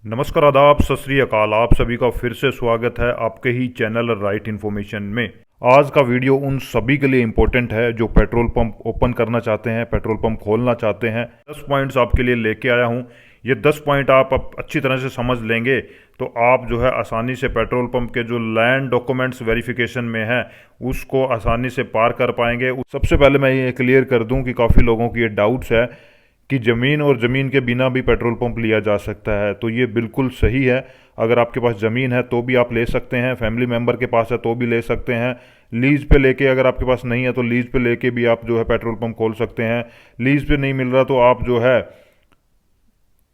नमस्कार, आदाब, सत श्री अकाल। आप सभी का फिर से स्वागत है आपके ही चैनल राइट इन्फॉर्मेशन में। आज का वीडियो उन सभी के लिए इम्पोर्टेंट है जो पेट्रोल पंप ओपन करना चाहते हैं, पेट्रोल पंप खोलना चाहते हैं। 10 पॉइंट्स आपके लिए लेके आया हूं। ये 10 पॉइंट आप अच्छी तरह से समझ लेंगे तो आप जो है आसानी से पेट्रोल पंप के जो लैंड डॉक्यूमेंट्स वेरिफिकेशन में है उसको आसानी से पार कर पाएंगे। सबसे पहले मैं ये क्लियर कर दूं कि काफ़ी लोगों की ये डाउट्स है कि ज़मीन और ज़मीन के बिना भी पेट्रोल पंप लिया जा सकता है, तो ये बिल्कुल सही है। अगर आपके पास ज़मीन है तो भी आप ले सकते हैं, फैमिली मेम्बर के पास है तो भी ले सकते हैं। लीज पे लेके अगर आपके पास नहीं है तो लीज पे लेके भी आप जो है पेट्रोल पंप खोल सकते हैं। लीज पे नहीं मिल रहा तो आप जो है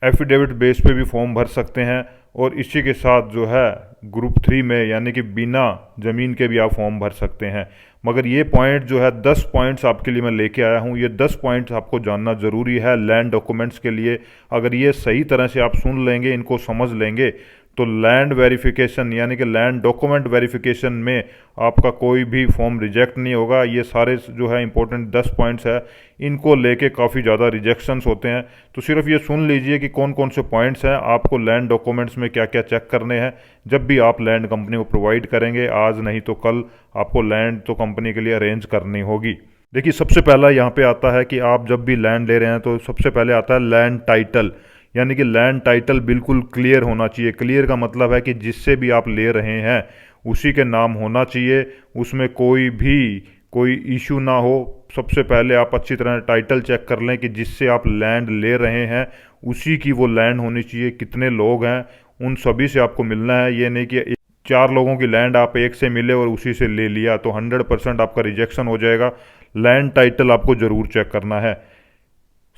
एफिडेविट बेस पे भी फॉर्म भर सकते हैं। और इसी के साथ जो है ग्रुप 3 में यानी कि बिना ज़मीन के भी आप फॉर्म भर सकते हैं। मगर ये पॉइंट जो है 10 पॉइंट्स आपके लिए मैं लेके आया हूँ। ये 10 पॉइंट्स आपको जानना ज़रूरी है लैंड डॉक्यूमेंट्स के लिए। अगर ये सही तरह से आप सुन लेंगे, इनको समझ लेंगे, तो लैंड वेरिफिकेशन यानी कि लैंड डॉक्यूमेंट वेरिफिकेशन में आपका कोई भी फॉर्म रिजेक्ट नहीं होगा। ये सारे जो है इंपॉर्टेंट 10 पॉइंट्स है, इनको लेके काफ़ी ज़्यादा रिजेक्शंस होते हैं। तो सिर्फ ये सुन लीजिए कि कौन कौन से पॉइंट्स हैं, आपको लैंड डॉक्यूमेंट्स में क्या क्या चेक करने हैं जब भी आप लैंड कंपनी को प्रोवाइड करेंगे। आज नहीं तो कल आपको लैंड तो कंपनी के लिए अरेंज करनी होगी। देखिए, सबसे पहला यहाँ पे आता है कि आप जब भी लैंड ले रहे हैं तो सबसे पहले आता है लैंड टाइटल, यानी कि लैंड टाइटल बिल्कुल क्लियर होना चाहिए। क्लियर का मतलब है कि जिससे भी आप ले रहे हैं उसी के नाम होना चाहिए, उसमें कोई इशू ना हो। सबसे पहले आप अच्छी तरह टाइटल चेक कर लें कि जिससे आप लैंड ले रहे हैं उसी की वो लैंड होनी चाहिए। कितने लोग हैं उन सभी से आपको मिलना है। ये नहीं कि 4 लोगों की लैंड आप एक से मिले और उसी से ले लिया तो 100% आपका रिजेक्शन हो जाएगा। लैंड टाइटल आपको ज़रूर चेक करना है।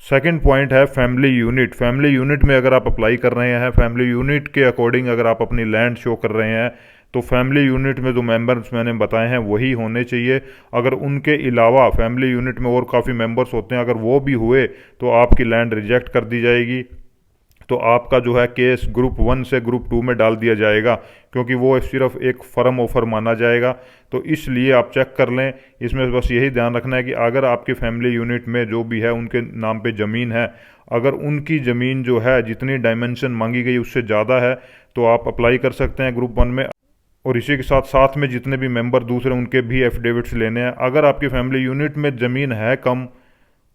सेकंड पॉइंट है फैमिली यूनिट। फैमिली यूनिट में अगर आप अप्लाई कर रहे हैं, फैमिली यूनिट के अकॉर्डिंग अगर आप अपनी लैंड शो कर रहे हैं तो फैमिली यूनिट में जो मेंबर्स मैंने बताए हैं वही होने चाहिए। अगर उनके अलावा फैमिली यूनिट में और काफ़ी मेंबर्स होते हैं, अगर वो भी हुए तो आपकी लैंड रिजेक्ट कर दी जाएगी। तो आपका जो है केस ग्रुप 1 से ग्रुप 2 में डाल दिया जाएगा, क्योंकि वो सिर्फ एक फर्म ऑफर माना जाएगा। तो इसलिए आप चेक कर लें। इसमें बस यही ध्यान रखना है कि अगर आपकी फैमिली यूनिट में जो भी है उनके नाम पे ज़मीन है, अगर उनकी ज़मीन जो है जितनी डायमेंशन मांगी गई उससे ज़्यादा है तो आप अप्लाई कर सकते हैं ग्रुप 1 में। और इसी के साथ साथ में जितने भी मेंबर दूसरे उनके भी एफिडेविट्स लेने हैं। अगर आपकी फैमिली यूनिट में ज़मीन है कम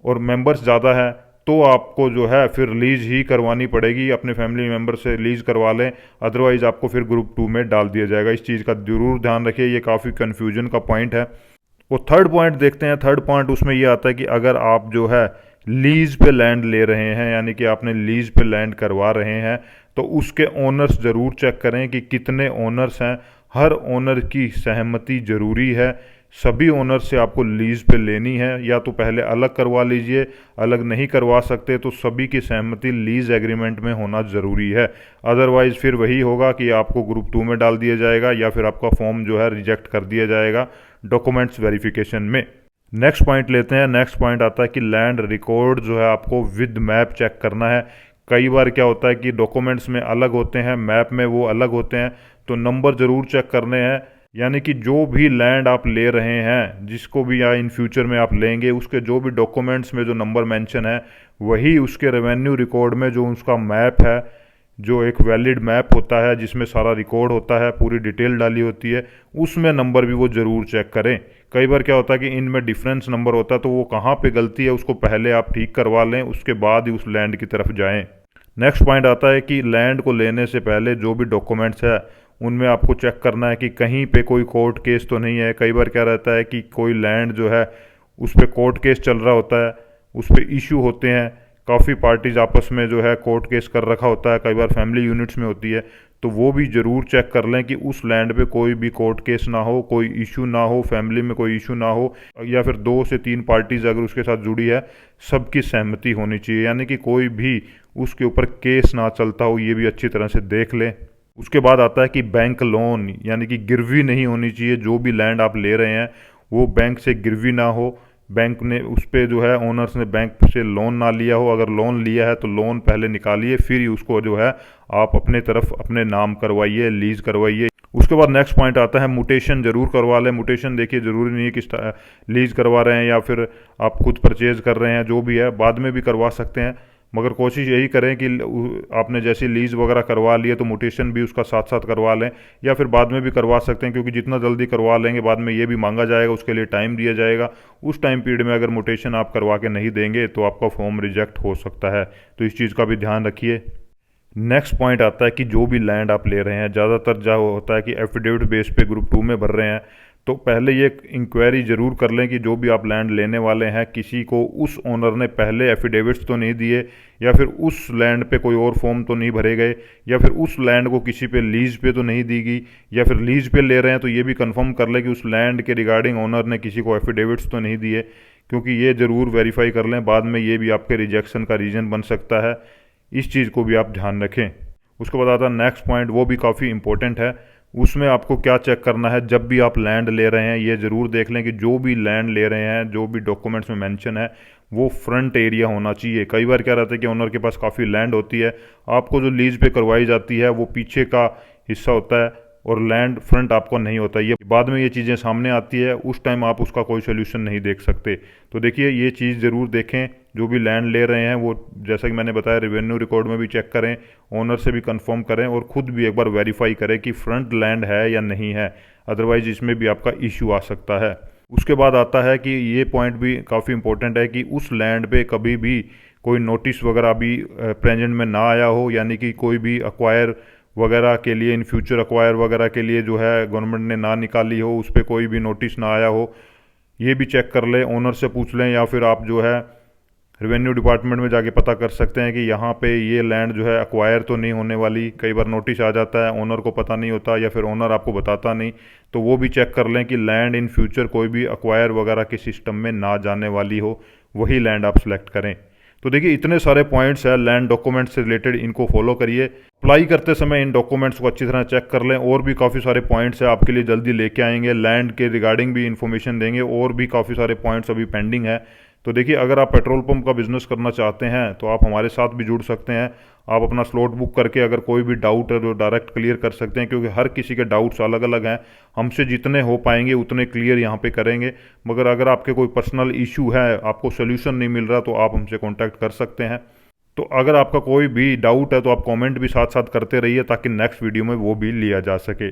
और मेंबर्स ज़्यादा है तो आपको जो है फिर लीज ही करवानी पड़ेगी। अपने फैमिली मेंबर से लीज करवा लें, अदरवाइज़ आपको फिर ग्रुप 2 में डाल दिया जाएगा। इस चीज़ का जरूर ध्यान रखिए, ये काफ़ी कन्फ्यूजन का पॉइंट है। और थर्ड पॉइंट देखते हैं। थर्ड पॉइंट उसमें ये आता है कि अगर आप जो है लीज पे लैंड ले रहे हैं यानी कि आपने लीज पे लैंड करवा रहे हैं तो उसके ओनर्स ज़रूर चेक करें कि कितने ओनर्स हैं। हर ओनर की सहमति ज़रूरी है। सभी ओनर से आपको लीज पे लेनी है, या तो पहले अलग करवा लीजिए, अलग नहीं करवा सकते तो सभी की सहमति लीज एग्रीमेंट में होना ज़रूरी है। अदरवाइज़ फिर वही होगा कि आपको ग्रुप 2 में डाल दिया जाएगा या फिर आपका फॉर्म जो है रिजेक्ट कर दिया जाएगा डॉक्यूमेंट्स वेरिफिकेशन में। नेक्स्ट पॉइंट लेते हैं। नेक्स्ट पॉइंट आता है कि लैंड रिकॉर्ड जो है आपको विद मैप चेक करना है। कई बार क्या होता है कि डॉक्यूमेंट्स में अलग होते हैं, मैप में वो अलग होते हैं, तो नंबर ज़रूर चेक करने हैं। यानी कि जो भी लैंड आप ले रहे हैं, जिसको भी या इन फ्यूचर में आप लेंगे, उसके जो भी डॉक्यूमेंट्स में जो नंबर मेंशन है वही उसके रेवेन्यू रिकॉर्ड में जो उसका मैप है, जो एक वैलिड मैप होता है जिसमें सारा रिकॉर्ड होता है, पूरी डिटेल डाली होती है, उसमें नंबर भी वो ज़रूर चेक करें। कई बार क्या होता है कि इनमें डिफरेंस नंबर होता है, तो वो कहाँ पे गलती है उसको पहले आप ठीक करवा लें, उसके बाद ही उस लैंड की तरफ जाएं। नेक्स्ट पॉइंट आता है कि लैंड को लेने से पहले जो भी डॉक्यूमेंट्स है उनमें आपको चेक करना है कि कहीं पे कोई कोर्ट केस तो नहीं है। कई बार क्या रहता है कि कोई लैंड जो है उस पर कोर्ट केस चल रहा होता है, उस पर इशू होते हैं, काफ़ी पार्टीज आपस में जो है कोर्ट केस कर रखा होता है, कई बार फैमिली यूनिट्स में होती है। तो वो भी ज़रूर चेक कर लें कि उस लैंड पे कोई भी कोर्ट केस ना हो, कोई इशू ना हो, फैमिली में कोई इशू ना हो, या फिर 2 से 3 पार्टीज अगर उसके साथ जुड़ी है सबकी सहमति होनी चाहिए, यानी कि कोई भी उसके ऊपर केस ना चलता हो। ये भी अच्छी तरह से देख लें। उसके बाद आता है कि बैंक लोन, यानी कि गिरवी नहीं होनी चाहिए। जो भी लैंड आप ले रहे हैं वो बैंक से गिरवी ना हो, बैंक ने उस पर जो है ओनर्स ने बैंक से लोन ना लिया हो। अगर लोन लिया है तो लोन पहले निकालिए, फिर ही उसको जो है आप अपने तरफ अपने नाम करवाइए, लीज करवाइए। उसके बाद नेक्स्ट पॉइंट आता है मुटेशन ज़रूर करवा लें। मुटेशन देखिए ज़रूरी नहीं है कि लीज करवा रहे हैं या फिर आप खुद परचेज कर रहे हैं, जो भी है बाद में भी करवा सकते हैं। मगर कोशिश यही करें कि आपने जैसे लीज वगैरह करवा ली है तो म्यूटेशन भी उसका साथ साथ करवा लें, या फिर बाद में भी करवा सकते हैं, क्योंकि जितना जल्दी करवा लेंगे बाद में ये भी मांगा जाएगा, उसके लिए टाइम दिया जाएगा। उस टाइम पीरियड में अगर म्यूटेशन आप करवा के नहीं देंगे तो आपका फॉर्म रिजेक्ट हो सकता है। तो इस चीज़ का भी ध्यान रखिए। नेक्स्ट पॉइंट आता है कि जो भी लैंड आप ले रहे हैं, ज़्यादातर जो होता है कि एफिडेविट बेस पे ग्रुप 2 में भर रहे हैं, तो पहले ये इंक्वायरी ज़रूर कर लें कि जो भी आप लैंड लेने वाले हैं किसी को उस ओनर ने पहले एफिडेविट्स तो नहीं दिए, या फिर उस लैंड पे कोई और फॉर्म तो नहीं भरे गए, या फिर उस लैंड को किसी पे लीज पे तो नहीं दी गई, या फिर लीज पे ले रहे हैं तो ये भी कंफर्म कर लें कि उस लैंड के रिगार्डिंग ओनर ने किसी को एफिडेविट्स तो नहीं दिए, क्योंकि ये ज़रूर वेरीफाई कर लें, बाद में ये भी आपके रिजेक्शन का रीज़न बन सकता है। इस चीज़ को भी आप ध्यान रखें। उसके बाद आता है नेक्स्ट पॉइंट, वो भी काफ़ी इंपॉर्टेंट है। उसमें आपको क्या चेक करना है, जब भी आप लैंड ले रहे हैं ये ज़रूर देख लें कि जो भी लैंड ले रहे हैं, जो भी डॉक्यूमेंट्स में मेंशन है, वो फ्रंट एरिया होना चाहिए। कई बार क्या रहता है कि ओनर के पास काफ़ी लैंड होती है, आपको जो लीज पे करवाई जाती है वो पीछे का हिस्सा होता है और लैंड फ्रंट आपको नहीं होता। ये बाद में ये चीज़ें सामने आती है, उस टाइम आप उसका कोई सोल्यूशन नहीं देख सकते। तो देखिए ये चीज़ ज़रूर देखें, जो भी लैंड ले रहे हैं वो जैसा कि मैंने बताया रेवेन्यू रिकॉर्ड में भी चेक करें, ओनर से भी कंफर्म करें और ख़ुद भी एक बार वेरीफाई करें कि फ्रंट लैंड है या नहीं है, अदरवाइज इसमें भी आपका इश्यू आ सकता है। उसके बाद आता है कि ये पॉइंट भी काफ़ी इंपॉर्टेंट है कि उस लैंड पे कभी भी कोई नोटिस वगैरह भी प्रेजेंट में ना आया हो, यानी कि कोई भी अक्वायर वगैरह के लिए, इन फ्यूचर अक्वायर वगैरह के लिए जो है गवर्नमेंट ने ना निकाली हो, उस पर कोई भी नोटिस ना आया हो, ये भी चेक कर लें, ओनर से पूछ लें, या फिर आप जो है रेवेन्यू डिपार्टमेंट में जाके पता कर सकते हैं कि यहाँ पे ये लैंड जो है अक्वायर तो नहीं होने वाली। कई बार नोटिस आ जाता है, ओनर को पता नहीं होता या फिर ओनर आपको बताता नहीं, तो वो भी चेक कर लें कि लैंड इन फ्यूचर कोई भी अक्वायर वगैरह के सिस्टम में ना जाने वाली हो, वही लैंड आप सेलेक्ट करें। तो देखिए इतने सारे पॉइंट्स हैं लैंड डॉक्यूमेंट्स से रिलेटेड, इनको फॉलो करिए। अप्लाई करते समय इन डॉक्यूमेंट्स को अच्छी तरह चेक कर लें। और भी काफ़ी सारे पॉइंट्स हैं आपके लिए जल्दी लेके आएंगे, लैंड के रिगार्डिंग भी इन्फॉर्मेशन देंगे, और भी काफ़ी सारे पॉइंट्स अभी पेंडिंग है। तो देखिए अगर आप पेट्रोल पंप का बिजनेस करना चाहते हैं तो आप हमारे साथ भी जुड़ सकते हैं। आप अपना स्लॉट बुक करके अगर कोई भी डाउट है तो डायरेक्ट क्लियर कर सकते हैं, क्योंकि हर किसी के डाउट्स अलग अलग हैं। हमसे जितने हो पाएंगे उतने क्लियर यहाँ पे करेंगे। मगर अगर आपके कोई पर्सनल इशू है, आपको सोल्यूशन नहीं मिल रहा, तो आप हमसे कॉन्टैक्ट कर सकते हैं। तो अगर आपका कोई भी डाउट है तो आप कमेंट भी साथ साथ करते रहिए, ताकि नेक्स्ट वीडियो में वो भी लिया जा सके।